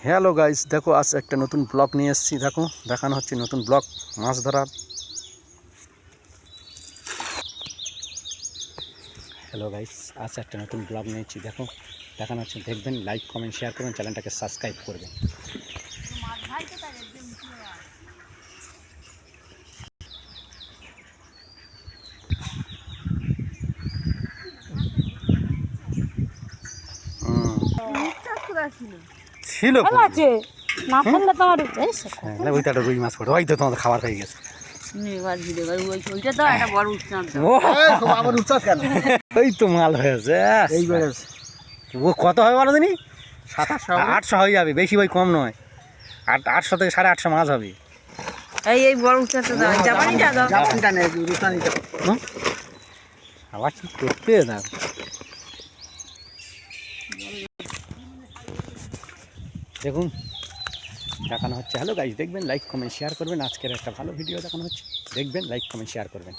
Hello guys, দেখো আজ একটা নতুন ব্লগ নিয়ে এসেছি। দেখো দেখানো হচ্ছে নতুন ব্লগ মাছ ধরার। হ্যালো গাইস, আজ একটা নতুন ব্লগ নিয়েছি। দেখো দেখানো হচ্ছে, দেখবেন, লাইক কমেন্ট শেয়ার করবেন, চ্যানেলটাকে সাবস্ক্রাইব করবেন। ছিল না ফেললে তোমার ওইটা রুই মাছ পড়ে, হয়তো তোমাদের খাবার হয়ে গেছে। ওই তো মাল হয়েছে, ও কত হবে বলো দিনই? 700-800 হয়ে যাবে, বেশি ভাই কম নয়। 800 থেকে 850 মাছ হবে। এই বড় উচ্চতা দাও, জাপানিটা দাও, জাপানিটা নেই, রুসানিটা। আবার কি করতে না, দেখুন দেখানো হচ্ছে। হ্যালো গাইস, দেখবেন, লাইক কমেন্ট শেয়ার করবেন। আজকের একটা ভালো ভিডিও দেখানো হচ্ছে, দেখবেন, লাইক কমেন্ট শেয়ার করবেন।